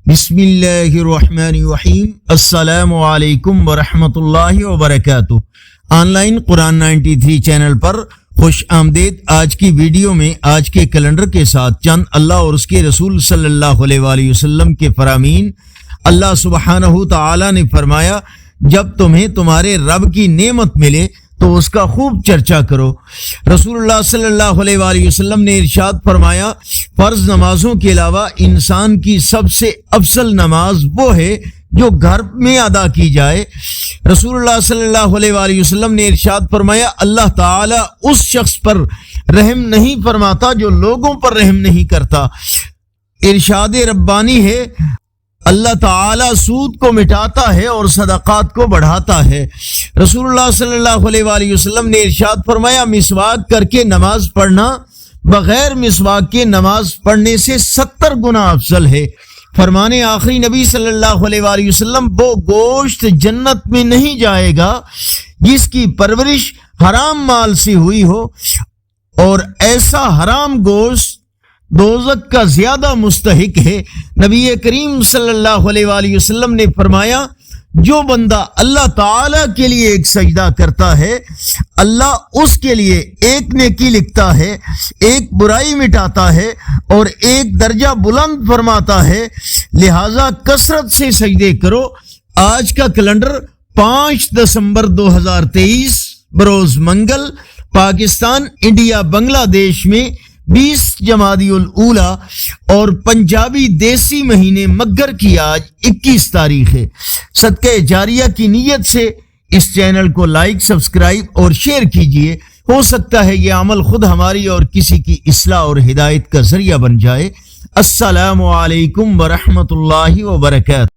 بسم اللہ الرحمن الرحیم۔ السلام علیکم ورحمۃ اللہ وبرکاتہ۔ آن لائن قرآن 93 چینل پر خوش آمدید۔ آج کی ویڈیو میں آج کے کیلنڈر کے ساتھ چند اللہ اور اس کے رسول صلی اللہ علیہ وآلہ وسلم کے فرامین۔ اللہ سبحانہ تعالی نے فرمایا، جب تمہیں تمہارے رب کی نعمت ملے تو اس کا خوب چرچا کرو۔ رسول اللہ صلی اللہ علیہ وآلہ وسلم نے ارشاد فرمایا، فرض نمازوں کے علاوہ انسان کی سب سے افضل نماز وہ ہے جو گھر میں ادا کی جائے۔ رسول اللہ صلی اللہ علیہ وآلہ وسلم نے ارشاد فرمایا، اللہ تعالی اس شخص پر رحم نہیں فرماتا جو لوگوں پر رحم نہیں کرتا۔ ارشاد ربانی ہے، اللہ تعالی سود کو مٹاتا ہے اور صدقات کو بڑھاتا ہے۔ رسول اللہ صلی اللہ علیہ وآلہ وسلم نے ارشاد فرمایا، مسواک کر کے نماز پڑھنا بغیر مسواک کے نماز پڑھنے سے 70 گنا افضل ہے۔ فرمانے آخری نبی صلی اللہ علیہ وآلہ وسلم، وہ گوشت جنت میں نہیں جائے گا جس کی پرورش حرام مال سے ہوئی ہو، اور ایسا حرام گوشت دوزخ کا زیادہ مستحق ہے۔ نبی کریم صلی اللہ علیہ وآلہ وسلم نے فرمایا، جو بندہ اللہ تعالی کے لیے ایک سجدہ کرتا ہے، اللہ اس کے لیے ایک نیکی لکھتا ہے، ایک برائی مٹاتا ہے اور ایک درجہ بلند فرماتا ہے۔ لہذا کثرت سے سجدے کرو۔ آج کا کیلنڈر 5 دسمبر 2023 بروز منگل، پاکستان انڈیا بنگلہ دیش میں 20 جمادی الاولیٰ اور پنجابی دیسی مہینے مگر کی آج 21 تاریخ ہے۔ صدقہ جاریہ کی نیت سے اس چینل کو لائک، سبسکرائب اور شیئر کیجئے۔ ہو سکتا ہے یہ عمل خود ہماری اور کسی کی اصلاح اور ہدایت کا ذریعہ بن جائے۔ السلام علیکم ورحمۃ اللہ وبرکاتہ۔